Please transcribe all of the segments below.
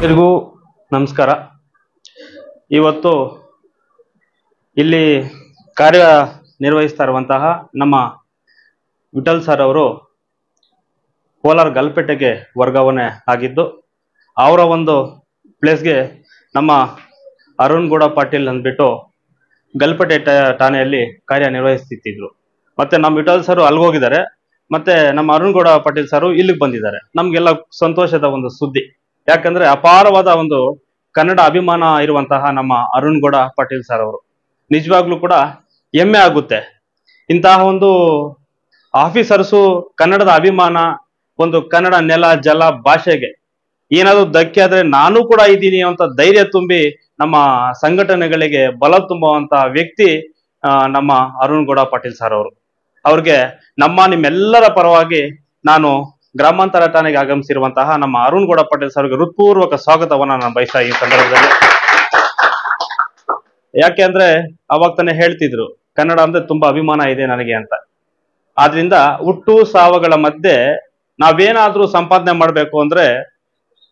ಎಲ್ರಿಗೂ ನಮಸ್ಕಾರ. ಇವತ್ತು ಇಲ್ಲಿ ಕಾರ್ಯ ನಿರ್ವಹಿಸ್ತಾ ಇರುವಂತಹ ನಮ್ಮ ವಿಠಲ್ ಸರ್ ಅವರು ಕೋಲಾರ ಗಲ್ಪೇಟೆಗೆ ವರ್ಗಾವಣೆ ಆಗಿದ್ದು, ಅವರ ಒಂದು ಪ್ಲೇಸ್ಗೆ ನಮ್ಮ ಅರುಣ್ ಗೌಡ ಪಾಟೀಲ್ ಅಂದ್ಬಿಟ್ಟು ಗಲ್ಪೇಟೆ ಠಾಣೆಯಲ್ಲಿ ಕಾರ್ಯನಿರ್ವಹಿಸ್ತಿದ್ರು. ಮತ್ತೆ ನಮ್ಮ ವಿಠಲ್ ಸರ್ ಅಲ್ಗೋಗಿದ್ದಾರೆ, ಮತ್ತೆ ನಮ್ಮ ಅರುಣ್ ಗೌಡ ಪಾಟೀಲ್ ಸರ್ ಇಲ್ಲಿಗೆ ಬಂದಿದ್ದಾರೆ. ನಮ್ಗೆಲ್ಲ ಸಂತೋಷದ ಒಂದು ಸುದ್ದಿ. ಯಾಕಂದ್ರೆ ಅಪಾರವಾದ ಒಂದು ಕನ್ನಡ ಅಭಿಮಾನ ಇರುವಂತಹ ನಮ್ಮ ಅರುಣ್ ಗೌಡ ಪಾಟೀಲ್ ಸರ್ ಅವರು ನಿಜವಾಗ್ಲೂ ಕೂಡ ಹೆಮ್ಮೆ ಆಗುತ್ತೆ. ಇಂತಹ ಒಂದು ಆಫೀಸರ್ಸು ಕನ್ನಡದ ಅಭಿಮಾನ, ಒಂದು ಕನ್ನಡ ನೆಲ ಜಲ ಭಾಷೆಗೆ ಏನಾದ್ರು ಧಕ್ಕೆ ಆದ್ರೆ ನಾನು ಕೂಡ ಇದ್ದೀನಿ ಅಂತ ಧೈರ್ಯ ತುಂಬಿ ನಮ್ಮ ಸಂಘಟನೆಗಳಿಗೆ ಬಲ ತುಂಬುವಂತಹ ವ್ಯಕ್ತಿ ನಮ್ಮ ಅರುಣ್ ಗೌಡ ಪಾಟೀಲ್ ಸರ್ ಅವರು. ಅವ್ರಿಗೆ ನಿಮ್ಮೆಲ್ಲರ ಪರವಾಗಿ ನಾನು ಗ್ರಾಮಾಂತರ ಠಾಣೆಗೆ ಆಗಮಿಸಿರುವಂತಹ ನಮ್ಮ ಅರುಣ್ ಗೌಡ ಪಾಟೀಲ್ ಸರ್ಗೆ ಹೃತ್ಪೂರ್ವಕ ಸ್ವಾಗತವನ್ನ ನಾನು ಬಯಸ್ತಾ ಈ ಸಂದರ್ಭದಲ್ಲಿ. ಯಾಕೆ ಅಂದ್ರೆ ಅವಾಗ ತಾನೇ ಹೇಳ್ತಿದ್ರು ಕನ್ನಡ ಅಂದ್ರೆ ತುಂಬಾ ಅಭಿಮಾನ ಇದೆ ನನಗೆ ಅಂತ. ಆದ್ರಿಂದ ಹುಟ್ಟು ಸಾವುಗಳ ಮಧ್ಯೆ ನಾವೇನಾದ್ರೂ ಸಂಪಾದನೆ ಮಾಡ್ಬೇಕು ಅಂದ್ರೆ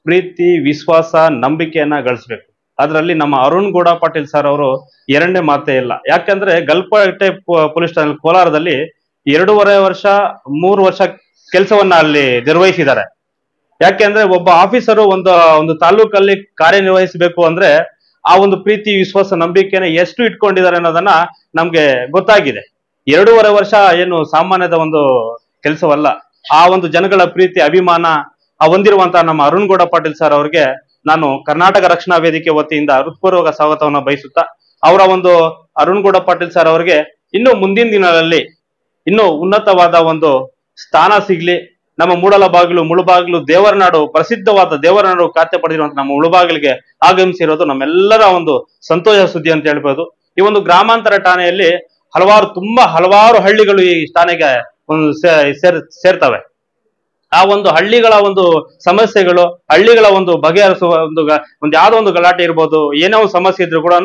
ಪ್ರೀತಿ, ವಿಶ್ವಾಸ, ನಂಬಿಕೆಯನ್ನ ಗಳಿಸ್ಬೇಕು. ಅದರಲ್ಲಿ ನಮ್ಮ ಅರುಣ್ ಗೌಡ ಪಾಟೀಲ್ ಸರ್ ಅವರು ಎರಡನೇ ಮಾತೇ ಇಲ್ಲ. ಯಾಕಂದ್ರೆ ಗಲ್ಪೇಟೆ ಪೊಲೀಸ್ ಠಾಣೆ ಕೋಲಾರದಲ್ಲಿ 2.5 ವರ್ಷ 3 ವರ್ಷ ಕೆಲಸವನ್ನ ಅಲ್ಲಿ ನಿರ್ವಹಿಸಿದ್ದಾರೆ. ಯಾಕೆಂದ್ರೆ ಒಬ್ಬ ಆಫೀಸರು ಒಂದು ತಾಲೂಕಲ್ಲಿ ಕಾರ್ಯನಿರ್ವಹಿಸಬೇಕು ಅಂದ್ರೆ ಆ ಒಂದು ಪ್ರೀತಿ, ವಿಶ್ವಾಸ, ನಂಬಿಕೆನ ಎಷ್ಟು ಇಟ್ಕೊಂಡಿದ್ದಾರೆ ಅನ್ನೋದನ್ನ ನಮ್ಗೆ ಗೊತ್ತಾಗಿದೆ. 2.5 ವರ್ಷ ಏನು ಸಾಮಾನ್ಯದ ಒಂದು ಕೆಲಸವಲ್ಲ. ಆ ಒಂದು ಜನಗಳ ಪ್ರೀತಿ, ಅಭಿಮಾನ ಹೊಂದಿರುವಂತಹ ನಮ್ಮ ಅರುಣ್ ಗೌಡ ಪಾಟೀಲ್ ಸರ್ ಅವ್ರಿಗೆ ನಾನು ಕರ್ನಾಟಕ ರಕ್ಷಣಾ ವೇದಿಕೆ ವತಿಯಿಂದ ಹೃತ್ಪೂರ್ವಕ ಸ್ವಾಗತವನ್ನ ಬಯಸುತ್ತಾ, ಅವರ ಒಂದು ಅರುಣ್ ಗೌಡ ಪಾಟೀಲ್ ಸರ್ ಅವರಿಗೆ ಇನ್ನು ಮುಂದಿನ ದಿನಗಳಲ್ಲಿ ಇನ್ನೂ ಉನ್ನತವಾದ ಒಂದು ಸ್ಥಾನ ಸಿಗ್ಲಿ. ನಮ್ಮ ಮೂಡಲಬಾಗಿಲು, ಮುಳುಬಾಗಿಲು, ದೇವರನಾಡು, ಪ್ರಸಿದ್ಧವಾದ ದೇವರನಾಡು ಖಾತೆ ಪಡೆದಿರುವಂತ ನಮ್ಮ ಮುಳುಬಾಗಿಲಿಗೆ ಆಗಮಿಸಿರೋದು ನಮ್ಮೆಲ್ಲರ ಒಂದು ಸಂತೋಷ ಸುದ್ದಿ ಅಂತ ಹೇಳ್ಬೋದು. ಈ ಒಂದು ಗ್ರಾಮಾಂತರ ಠಾಣೆಯಲ್ಲಿ ಹಲವಾರು ಹಳ್ಳಿಗಳು ಈ ಠಾಣೆಗೆ ಒಂದು ಸೇರ್ತವೆ. ಆ ಒಂದು ಹಳ್ಳಿಗಳ ಒಂದು ಸಮಸ್ಯೆಗಳು, ಹಳ್ಳಿಗಳ ಒಂದು ಬಗೆಹರಿಸುವ ಒಂದು ಯಾವ್ದೋ ಒಂದು ಗಲಾಟೆ ಇರ್ಬೋದು, ಏನೋ ಒಂದು ಸಮಸ್ಯೆ ಇದ್ರು ಕೂಡ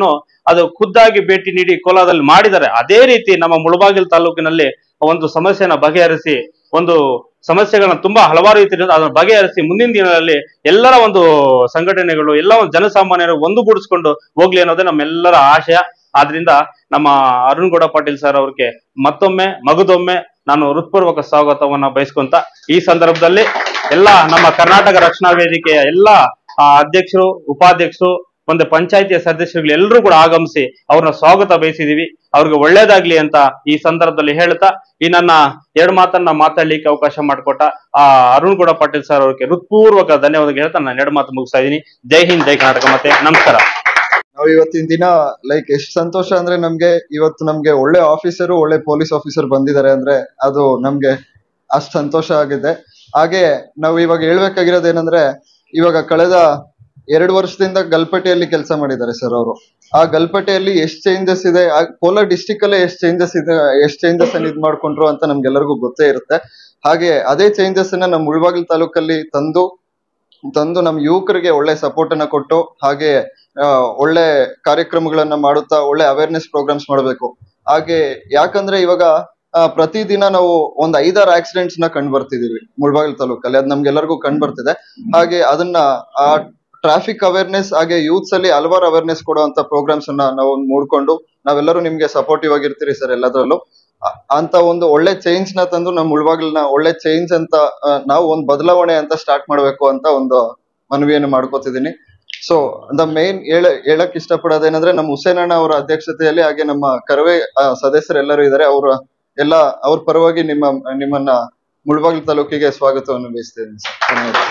ಅದು ಖುದ್ದಾಗಿ ಭೇಟಿ ನೀಡಿ ಕೋಲಾರದಲ್ಲಿ ಮಾಡಿದ್ದಾರೆ. ಅದೇ ರೀತಿ ನಮ್ಮ ಮುಳಬಾಗಿಲು ತಾಲೂಕಿನಲ್ಲಿ ಒಂದು ಸಮಸ್ಯೆನ ಬಗೆಹರಿಸಿ, ಒಂದು ಸಮಸ್ಯೆಗಳನ್ನ ತುಂಬಾ ಹಲವಾರು ರೀತಿ ಅದನ್ನು ಬಗೆಹರಿಸಿ ಮುಂದಿನ ದಿನಗಳಲ್ಲಿ ಎಲ್ಲರ ಒಂದು ಸಂಘಟನೆಗಳು, ಎಲ್ಲ ಒಂದು ಜನಸಾಮಾನ್ಯರು ಒಂದುಗೂಡಿಸ್ಕೊಂಡು ಹೋಗ್ಲಿ ಅನ್ನೋದೇ ನಮ್ಮೆಲ್ಲರ ಆಶಯ. ಆದ್ರಿಂದ ನಮ್ಮ ಅರುಣ್ ಗೌಡ ಪಾಟೀಲ್ ಸರ್ ಅವ್ರಿಗೆ ಮಗದೊಮ್ಮೆ ನಾನು ಹೃತ್ಪೂರ್ವಕ ಸ್ವಾಗತವನ್ನ ಬಯಸ್ಕೊಂತ ಈ ಸಂದರ್ಭದಲ್ಲಿ ಎಲ್ಲ ನಮ್ಮ ಕರ್ನಾಟಕ ರಕ್ಷಣಾ ವೇದಿಕೆಯ ಎಲ್ಲ ಅಧ್ಯಕ್ಷರು, ಉಪಾಧ್ಯಕ್ಷರು, ಒಂದು ಪಂಚಾಯಿತಿಯ ಸದಸ್ಯರುಗಳು ಎಲ್ಲರೂ ಕೂಡ ಆಗಮಿಸಿ ಅವ್ರನ್ನ ಸ್ವಾಗತ ಬಯಸಿದೀವಿ. ಅವ್ರಿಗೆ ಒಳ್ಳೇದಾಗ್ಲಿ ಅಂತ ಈ ಸಂದರ್ಭದಲ್ಲಿ ಹೇಳ್ತಾ ಈ ನನ್ನ 2 ಮಾತನ್ನ ಮಾತಾಡ್ಲಿಕ್ಕೆ ಅವಕಾಶ ಮಾಡಿಕೊಟ್ಟ ಅರುಣ್ ಗೌಡ ಪಾಟೀಲ್ ಸರ್ ಅವ್ರಿಗೆ ಹೃತ್ಪೂರ್ವಕ ಧನ್ಯವಾದ ಹೇಳ್ತಾ ನಾನು 2 ಮಾತು ಮುಗಿಸ್ತಾ ಇದೀನಿ. ಜೈ ಹಿಂದ್, ಜೈ ಕರ್ನಾಟಕ, ಮತ್ತೆ ನಮಸ್ಕಾರ. ನಾವು ಇವತ್ತಿನ ದಿನ ಎಷ್ಟು ಸಂತೋಷ ಅಂದ್ರೆ ನಮ್ಗೆ ಒಳ್ಳೆ ಆಫೀಸರು, ಒಳ್ಳೆ ಪೊಲೀಸ್ ಆಫೀಸರ್ ಬಂದಿದ್ದಾರೆ ಅಂದ್ರೆ ಅದು ನಮ್ಗೆ ಅಷ್ಟು ಸಂತೋಷ ಆಗಿದೆ. ಹಾಗೆ ನಾವು ಇವಾಗ ಹೇಳ್ಬೇಕಾಗಿರೋದು ಏನಂದ್ರೆ, ಇವಾಗ ಕಳೆದ 2 ವರ್ಷದಿಂದ ಗಲ್ಪೇಟೆಯಲ್ಲಿ ಕೆಲಸ ಮಾಡಿದ್ದಾರೆ ಸರ್ ಅವರು. ಆ ಗಲ್ಪೇಟೆಯಲ್ಲಿ ಎಷ್ಟು ಚೇಂಜಸ್ ಇದೆ, ಕೋಲಾರ ಡಿಸ್ಟಿಕ್ ಅಲ್ಲೇ ಎಷ್ಟು ಚೇಂಜಸ್ ಅನ್ನ ಇದ್ ಮಾಡ್ಕೊಂಡ್ರು ಅಂತ ನಮ್ಗೆಲ್ಲರಿಗೂ ಗೊತ್ತೇ ಇರುತ್ತೆ. ಹಾಗೆ ಅದೇ ಚೇಂಜಸ್ ಅನ್ನ ನಮ್ಮ ಮುಳಬಾಗಿಲು ತಾಲೂಕಲ್ಲಿ ತಂದು ನಮ್ಮ ಯುವಕರಿಗೆ ಒಳ್ಳೆ ಸಪೋರ್ಟ್ ಅನ್ನ ಕೊಟ್ಟು, ಹಾಗೆ ಒಳ್ಳೆ ಕಾರ್ಯಕ್ರಮಗಳನ್ನ ಮಾಡುತ್ತಾ ಒಳ್ಳೆ ಅವೇರ್ನೆಸ್ ಪ್ರೋಗ್ರಾಮ್ಸ್ ಮಾಡಬೇಕು. ಹಾಗೆ ಯಾಕಂದ್ರೆ ಇವಾಗ ಪ್ರತಿದಿನ ನಾವು ಒಂದು 5-6 ಆಕ್ಸಿಡೆಂಟ್ಸ್ ನ ಕಂಡು ಬರ್ತಿದೀವಿ ಮುಳಬಾಗಿಲು ತಾಲೂಕಲ್ಲಿ. ಅದ್ ನಮ್ಗೆಲ್ಲರಿಗೂ ಕಂಡು ಬರ್ತಿದೆ. ಹಾಗೆ ಅದನ್ನ ಆ ಟ್ರಾಫಿಕ್ ಅವೇರ್ನೆಸ್, ಹಾಗೆ ಯೂತ್ಸ್ ಅಲ್ಲಿ ಹಲವಾರು ಅವೇರ್ನೆಸ್ ಕೊಡುವಂತ ಪ್ರೋಗ್ರಾಮ್ಸ್ ಅನ್ನ ನಾವು ನೋಡ್ಕೊಂಡು ನಾವೆಲ್ಲರೂ ನಿಮ್ಗೆ ಸಪೋರ್ಟಿವ್ ಆಗಿರ್ತೀರಿ ಸರ್ ಎಲ್ಲದರಲ್ಲೂ. ಅಂತ ಒಂದು ಒಳ್ಳೆ ಚೇಂಜ್ ನ ತಂದು ನಮ್ಮ ಮುಳಬಾಗಿಲನ್ನ ಒಳ್ಳೆ ಚೇಂಜ್ ಅಂತ ನಾವು ಒಂದು ಬದಲಾವಣೆ ಅಂತ ಸ್ಟಾರ್ಟ್ ಮಾಡ್ಬೇಕು ಅಂತ ಒಂದು ಮನವಿಯನ್ನು ಮಾಡ್ಕೋತಿದ್ದೀನಿ. ಸೊ ಮೇನ್ ಹೇಳಕ್ ಇಷ್ಟಪಡೋದೇನಂದ್ರೆ, ನಮ್ಮ ಹುಸೇನಣ್ಣ ಅವರ ಅಧ್ಯಕ್ಷತೆಯಲ್ಲಿ ಹಾಗೆ ನಮ್ಮ ಕರವೇ ಸದಸ್ಯರೆಲ್ಲರೂ ಇದ್ದಾರೆ. ಅವ್ರ ಪರವಾಗಿ ನಿಮ್ಮನ್ನ ಮುಳಬಾಗಿಲು ತಾಲೂಕಿಗೆ ಸ್ವಾಗತವನ್ನು ಬಯಸ್ತೇನೆ ಸರ್. ಧನ್ಯವಾದ.